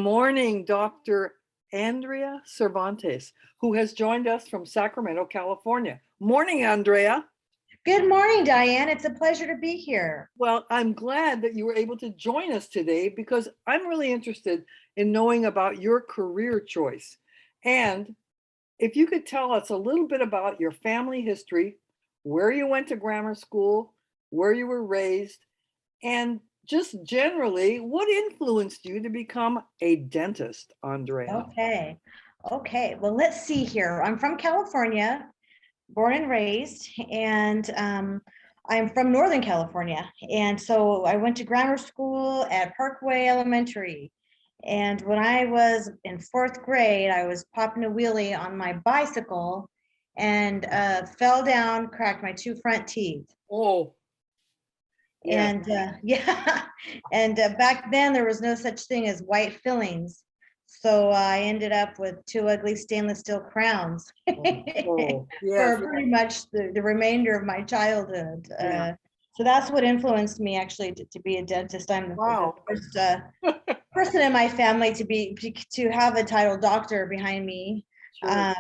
morning, Dr. Andrea Cervantes, who has joined us from Sacramento, California. Morning, Andrea. Good morning, Diane. It's a pleasure to be here. Well, I'm glad that you were able to join us today because I'm really interested in knowing about your career choice. And if you could tell us a little bit about your family history, where you went to grammar school, where you were raised, and just generally, what influenced you to become a dentist, Andrea? Okay. Well, let's see here. I'm from California, born and raised, and I'm from Northern California. And so I went to grammar school at Parkway Elementary. And when I was in fourth grade, I was popping a wheelie on my bicycle and fell down, cracked my two front teeth. Oh, yeah. And yeah, and back then there was no such thing as white fillings. So I ended up with two ugly stainless steel crowns Oh, yes. for pretty much the remainder of my childhood. Yeah. So that's what influenced me actually to be a dentist. I'm the Wow. first person in my family to have a title doctor behind me. Sure.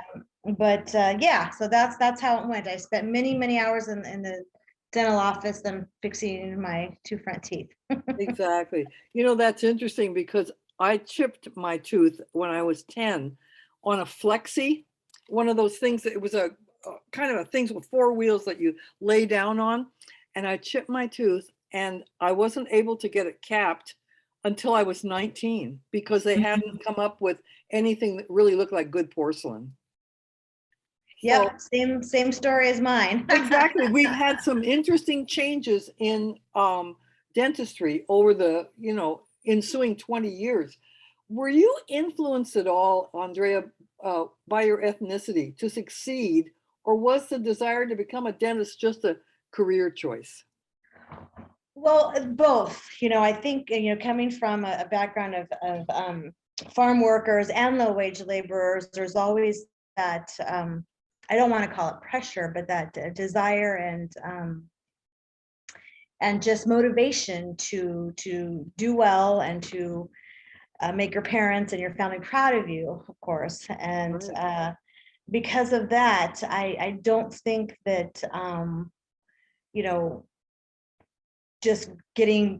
But yeah, so that's how it went. I spent many hours in the dental office and fixing my two front teeth. Exactly. You know, that's interesting because I chipped my tooth when I was 10 on a flexi, one of those things that it was a kind of a things with four wheels that you lay down on. And I chipped my tooth and I wasn't able to get it capped until I was 19 because they hadn't come up with anything that really looked like good porcelain. So Yep, same story as mine. exactly. We've had some interesting changes in dentistry over the, ensuing 20 years. Were you influenced at all, Andrea, by your ethnicity to succeed, or was the desire to become a dentist just a career choice? Well, both. I think coming from a background of farm workers and low wage laborers, there's always that I don't want to call it pressure, but that desire and just motivation to do well and to make your parents and your family proud of you, of course. And Right. because of that, I don't think that you know just getting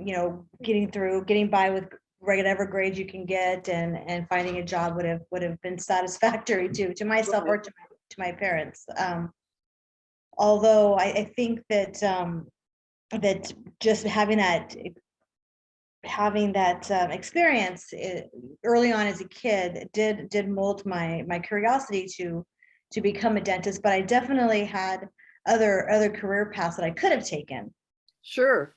by with whatever grades you can get and finding a job would have been satisfactory to myself Right. or to my parents. Although I think that that just having that experience early on as a kid did mold my curiosity to become a dentist. But I definitely had other career paths that I could have taken. Sure.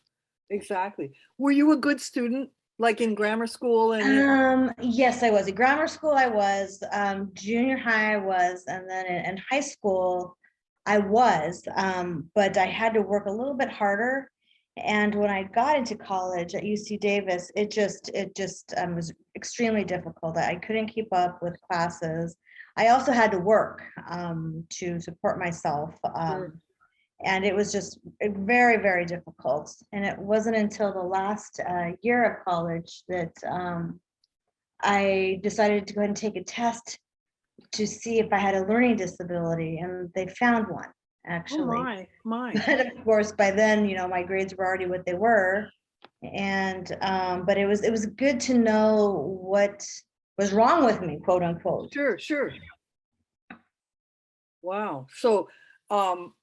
Exactly. Were you a good student, like in grammar school and Yes, I was. In grammar school, I was. Junior high, I was, and then in high school, I was. But I had to work a little bit harder. And when I got into college at UC Davis, it just was extremely difficult. I couldn't keep up with classes. I also had to work to support myself. sure. And it was just very difficult. And it wasn't until the last year of college that I decided to go ahead and take a test to see if I had a learning disability, and they found one Oh actually. my. But of course, by then, my grades were already what they were, and but it was good to know what was wrong with me, quote unquote. Sure. Wow. So um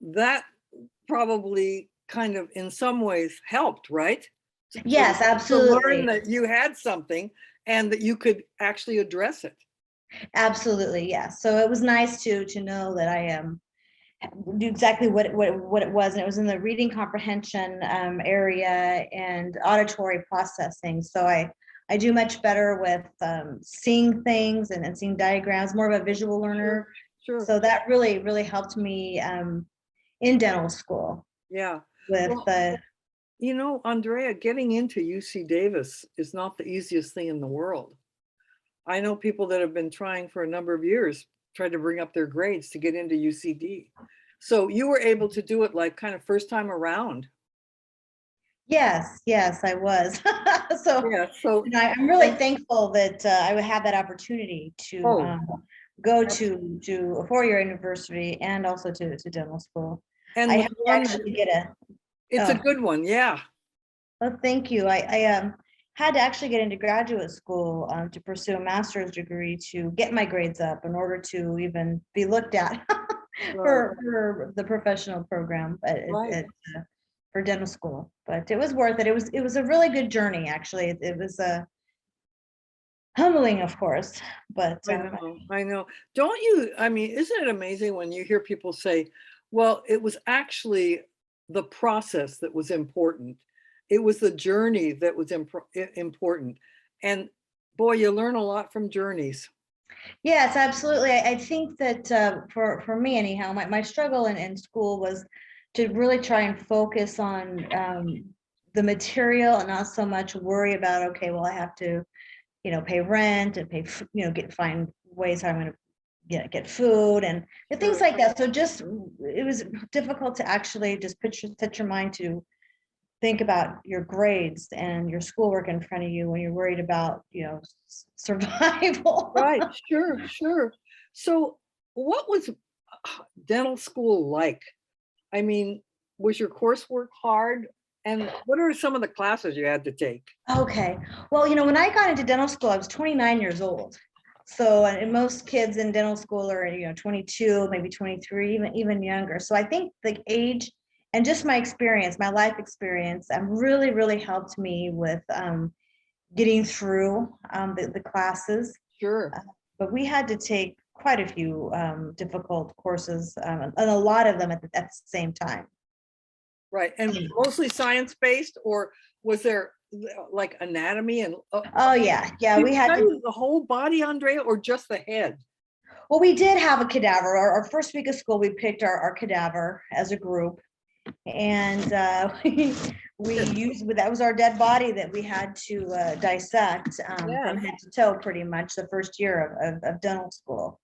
that probably kind of in some ways helped, right? Yes, To learn absolutely. that you had something and that you could actually address it. Absolutely, yes. So it was nice to know that I knew exactly what it was, and it was in the reading comprehension area and auditory processing. So I do much better with seeing things and seeing diagrams, more of a visual Sure, learner. sure. So that really helped me in dental school Yeah. with Well, Andrea, getting into UC Davis is not the easiest thing in the world. I know people that have been trying for a number of years, trying to bring up their grades to get into UCD. So you were able to do it like kind of first time around. Yes, yes, I was. So, Yeah, so, I'm really and, thankful that I would have that opportunity to oh, go that's, to a four-year university and also to dental school. I and had with to one that, actually get a, it's a oh, good one, yeah. well, thank you. I had to actually get into graduate school to pursue a master's degree to get my grades up in order to even be looked at Right, for the professional program right. for dental school. But it was worth it. It was a really good journey, actually. It was humbling, of course, but I know, I know. Don't you, I mean, isn't it amazing when you hear people say, well, it was actually the process that was important. It was the journey that was important. And boy, you learn a lot from journeys. yes, absolutely. I think that for me anyhow, my struggle in school was to really try and focus on the material and not so much worry about, okay, well, I have to, pay rent and find ways how I'm going to get food and things Sure. like that. So just it was difficult to actually just set your mind to think about your grades and your schoolwork in front of you when you're worried about, survival. Right, sure, sure. So what was dental school like? I mean, was your coursework hard? And what are some of the classes you had to take? Okay. Well, when I got into dental school, I was 29 years old. So, and most kids in dental school are, 22, maybe 23, even younger. So I think the age and just my experience, my life experience, really, really helped me with getting through the classes. Sure. Uh, But we had to take quite a few difficult courses, and a lot of them at the same time. Right, and mostly science-based, or was there like anatomy and Oh yeah, yeah. did We you had to. study the whole body, Andrea, or just the head? Well, we did have a cadaver. Our first week of school, we picked our cadaver as a group, and we used that was our dead body that we had to dissect from Yes, head to toe, pretty much the first year of dental school.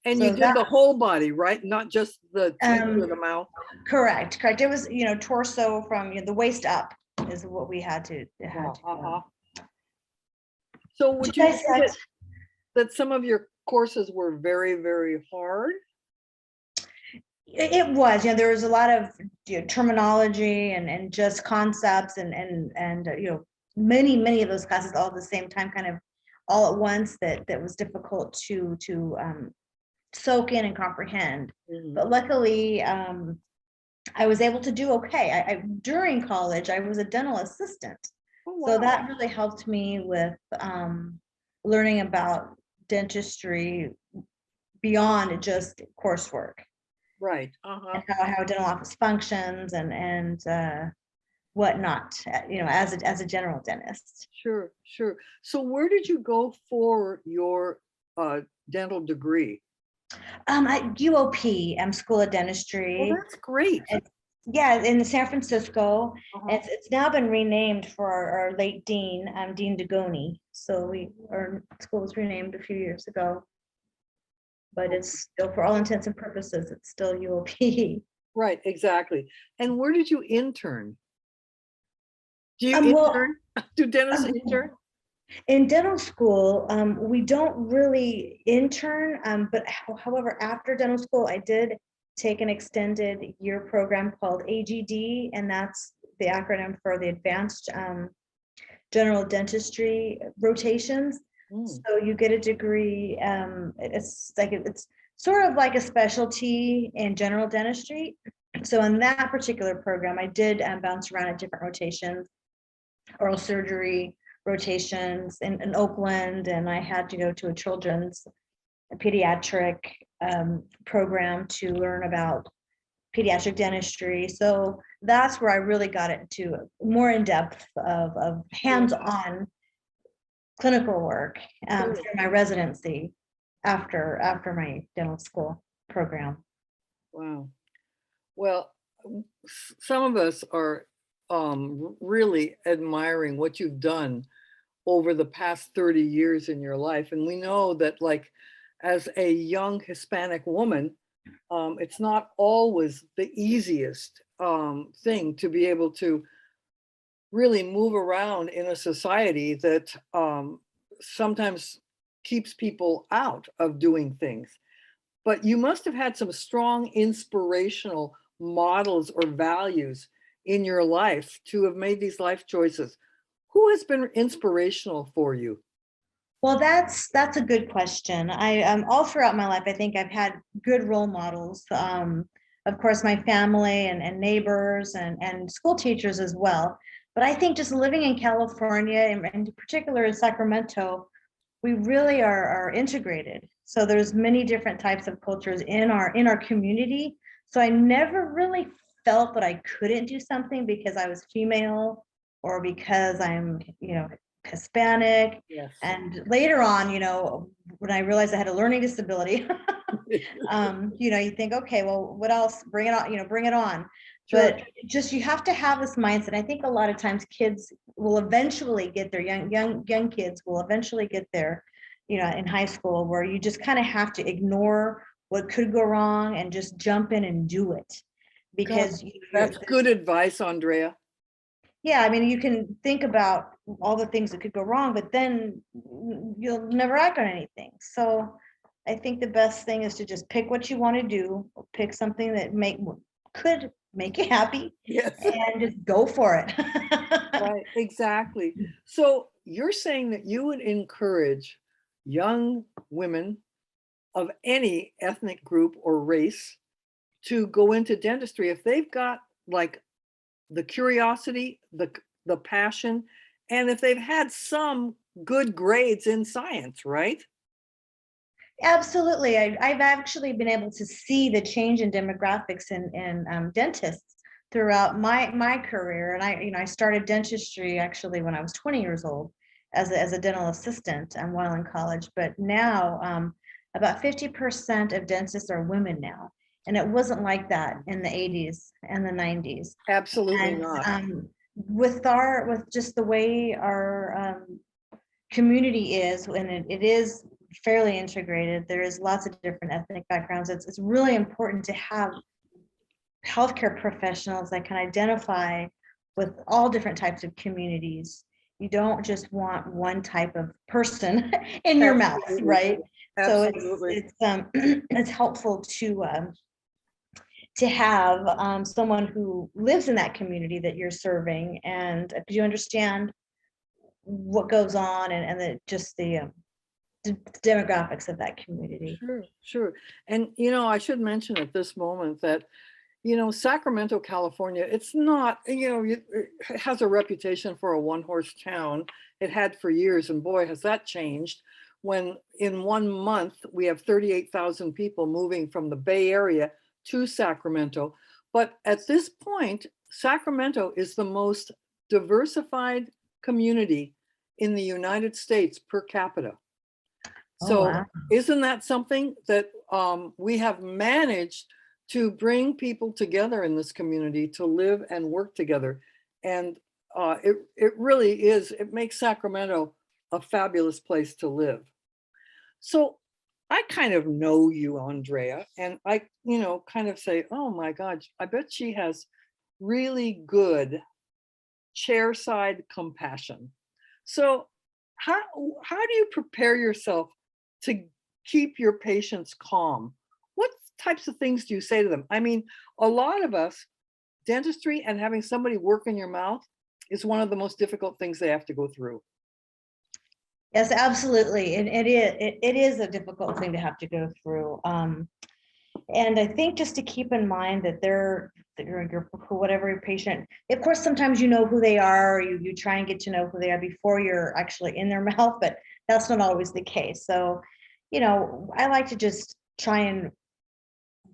and you So did that the whole body, right? Not just the teeth or the um, mouth? correct, correct. It was torso from the waist up is what we had Wow, to uh-huh. So to would you say that dissect. some of your courses were very, very hard? It was, there was a lot of terminology and just concepts and many of those classes all at the same time, kind of all at once that was difficult to soak in and comprehend. Mhm. But luckily, I was able to do okay. During college, I was a dental assistant, Oh, so wow. that really helped me with learning about dentistry beyond just coursework Right, uh-huh. and how a dental office functions and whatnot, as a general dentist. Sure, sure. So where did you go for your dental degree? At UOP, School of Well, Dentistry. that's great. It's, yeah, in San Francisco. Uh-huh. It's now been renamed for our late dean, Dean Degoni. So our school was renamed a few years ago, but Oh, it's still, for all intents and purposes, it's still UOP. right, exactly. And where did you intern? Do you Well, intern? Do dentists intern? um, in dental school, we don't really intern, but however, after dental school, I did take an extended year program called AGD, and that's the acronym for the Advanced General Dentistry Rotations. Mm, So you get a degree, it's sort of like a specialty in general dentistry. So in that particular program, I did bounce around at different rotations, oral surgery rotations in Oakland, and I had to go to a children's pediatric program to learn about pediatric dentistry. So that's where I really got into more in depth of sure, hands-on clinical work sure. through my residency after my dental school program. Wow. Well, some of us are really admiring what you've done over the past 30 years in your life. And we know that, like, as a young Hispanic woman, it's not always the easiest thing to be able to really move around in a society that sometimes keeps people out of doing things. But you must have had some strong inspirational models or values in your life to have made these life choices. Who has been inspirational for you? Well, that's a good question. I all throughout my life, I think I've had good role models. Of course, my family and neighbors and school teachers as well. But I think just living in California, and in particular in Sacramento, we really are integrated. So there's many different types of cultures in our community. So I never really felt that I couldn't do something because I was female or because I'm, Hispanic. Yes. And later on, when I realized I had a learning disability, you think, okay, well, what else? Bring it on, bring it on. Sure. But just you have to have this mindset. I think a lot of times kids will eventually get there, young kids will eventually get there, in high school, where you just kind of have to ignore what could go wrong and just jump in and do it. God, Because that's good advice, Andrea. yeah, I mean, you can think about all the things that could go wrong, but then you'll never act on anything. So I think the best thing is to just pick what you want to do, pick something that could make you happy, Yes. and just go for it. Right, exactly. So you're saying that you would encourage young women of any ethnic group or race to go into dentistry if they've got like the curiosity, the passion, and if they've had some good grades in science, right? Absolutely. I've actually been able to see the change in demographics in dentists throughout my career. And I started dentistry actually when I was 20 years old as a dental assistant while in college. But now about 50% of dentists are women now. And it wasn't like that in the 80s and the 90s. Absolutely And not. with just the way our community is, and it is fairly integrated. There is lots of different ethnic backgrounds. It's really important to have healthcare professionals that can identify with all different types of communities. You don't just want one type of person in your mouth, Absolutely. right? So Absolutely. it's it's helpful to have someone who lives in that community that you're serving, and because you understand what goes on, and just the demographics of that community. Sure, sure. And I should mention at this moment that Sacramento, California, it's not, it has a reputation for a one-horse town. It had for years, and boy, has that changed when in 1 month we have 38,000 people moving from the Bay Area to Sacramento. But at this point, Sacramento is the most diversified community in the United States per capita. Oh, So wow. isn't that something that we have managed to bring people together in this community to live and work together? And it really is, it makes Sacramento a fabulous place to live. So I kind of know you, Andrea, and I, kind of say, oh my God, I bet she has really good chair-side compassion. So how how do you prepare yourself to keep your patients calm? What types of things do you say to them? I mean, a lot of us, dentistry and having somebody work in your mouth is one of the most difficult things they have to go through. Yes, absolutely. And it is a difficult thing to have to go through. And I think just to keep in mind that whatever your patient, of course, sometimes you know who they are, you try and get to know who they are before you're actually in their mouth, but that's not always the case. So, I like to just try and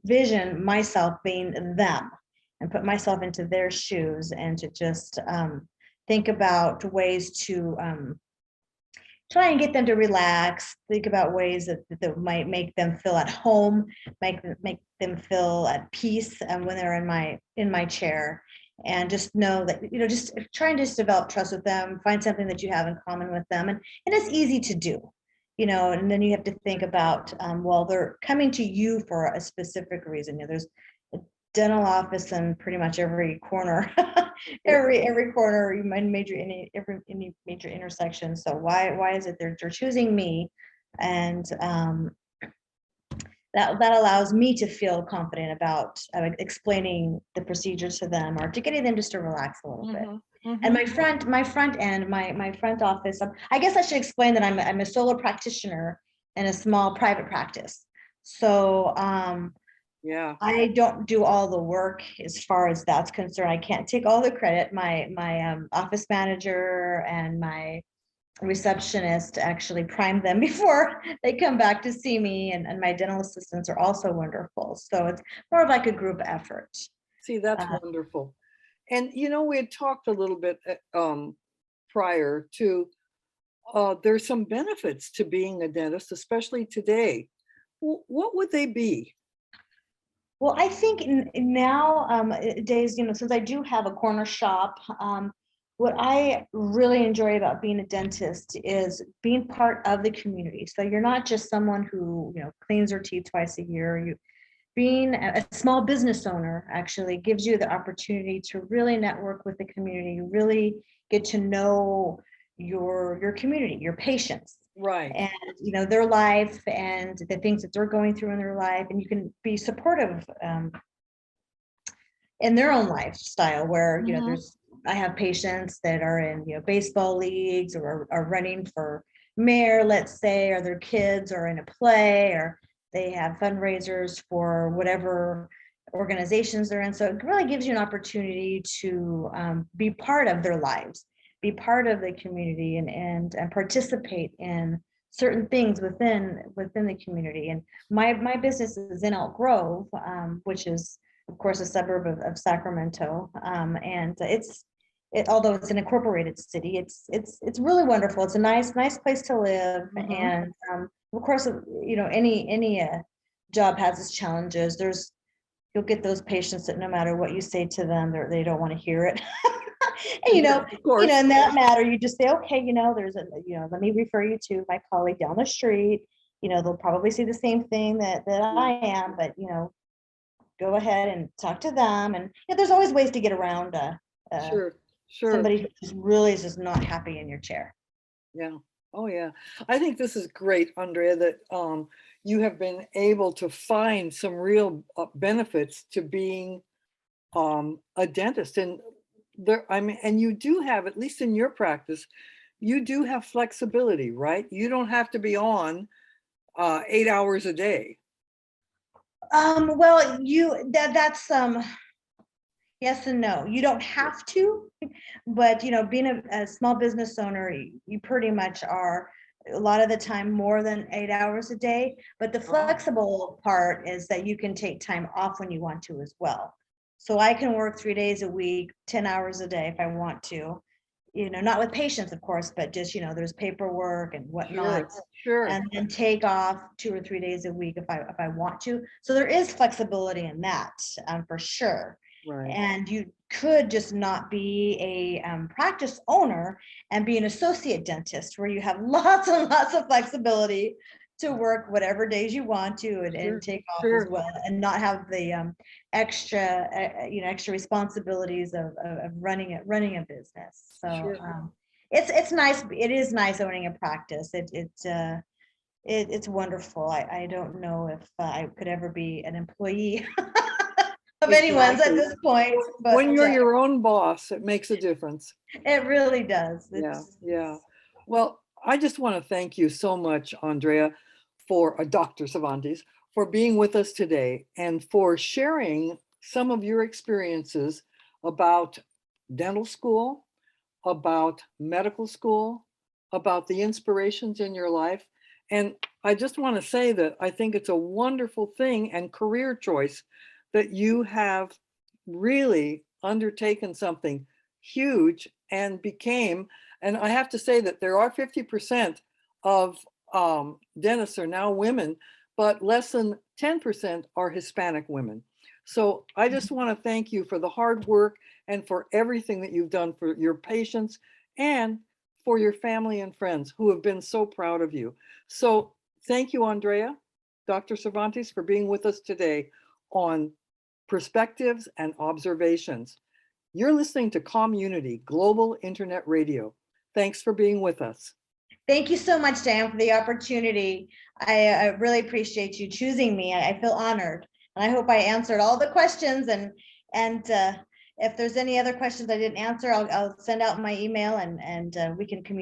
vision myself being them and put myself into their shoes, and to just think about ways to try and get them to relax, think about ways that might make them feel at home, make them feel at peace when they're in my chair. And just know that, just try and just develop trust with them, find something that you have in common with them. And it's easy to do, and then you have to think about, well, they're coming to you for a specific reason. There's dental office in pretty much every corner, every corner, in major, any major intersection. So why is it they're choosing me? And that allows me to feel confident about explaining the procedure to them, or to getting them just to relax a little bit. And my front end, my front office, I guess I should explain that I'm a solo practitioner in a small private practice. So Yeah. I don't do all the work as far as that's concerned. I can't take all the credit. My office manager and my receptionist actually prime them before they come back to see me, and my dental assistants are also wonderful. So it's more of like a group effort. See, that's wonderful. And we had talked a little bit prior to there's some benefits to being a dentist, especially today. What would they be? Well, I think now days, since I do have a corner shop, what I really enjoy about being a dentist is being part of the community. So you're not just someone who, cleans their teeth twice a year. Being a small business owner actually gives you the opportunity to really network with the community, really get to know your community, your patients, Right. and their life and the things that they're going through in their life, and you can be supportive in their own lifestyle, where I have patients that are in baseball leagues, or are running for mayor, let's say, or their kids are in a play, or they have fundraisers for whatever organizations they're in. So it really gives you an opportunity to be part of their lives, be part of the community, and participate in certain things within the community. And my business is in Elk Grove, which is of course a suburb of Sacramento, and although it's an incorporated city, it's really wonderful. It's a nice place to live, and of course, any job has its challenges. You'll get those patients that no matter what you say to them, they don't want to hear it. And Of course. in that matter, you just say, okay, let me refer you to my colleague down the street. They'll probably see the same thing that I am, but go ahead and talk to them. And there's always ways to get around Sure. somebody who just really is just not happy in your chair. Yeah. Oh, yeah. I think this is great, Andrea, that you have been able to find some real benefits to being a dentist. And and you do have, at least in your practice, you do have flexibility, right? You don't have to be on 8 hours a day. Well, that's yes and no. You don't have to, but being a small business owner, you pretty much are a lot of the time more than 8 hours a day. But the flexible part is that you can take time off when you want to as well. So I can work 3 days a week, 10 hours a day if I want to, not with patients, of course, but just, there's paperwork and whatnot. Sure. And then take off 2 or 3 days a week if I want to. So there is flexibility in that, for sure. Right. And you could just not be a practice owner and be an associate dentist, where you have lots and lots of flexibility to work whatever days you want to, and take off as well, and not have the extra responsibilities of running a business. So it's nice. It is nice owning a practice. It's wonderful. I don't know if I could ever be an employee of anyone's at this point. But when you're your own boss, it makes a difference. It really does. Yeah. Well, I just want to thank you so much, Andrea, for Dr. Cervantes, for being with us today and for sharing some of your experiences about dental school, about medical school, about the inspirations in your life. And I just want to say that I think it's a wonderful thing and career choice that you have really undertaken something huge and became, and I have to say that there are 50% of dentists are now women, but less than 10% are Hispanic women. So I just want to thank you for the hard work and for everything that you've done for your patients and for your family and friends who have been so proud of you. So thank you, Andrea, Dr. Cervantes, for being with us today on perspectives, and observations. You're listening to CalmUnity Global Internet Radio. Thanks for being with us. Thank you so much, Dan, for the opportunity. I really appreciate you choosing me. I feel honored, and I hope I answered all the questions. And if there's any other questions I didn't answer, I'll send out my email, and we can communicate.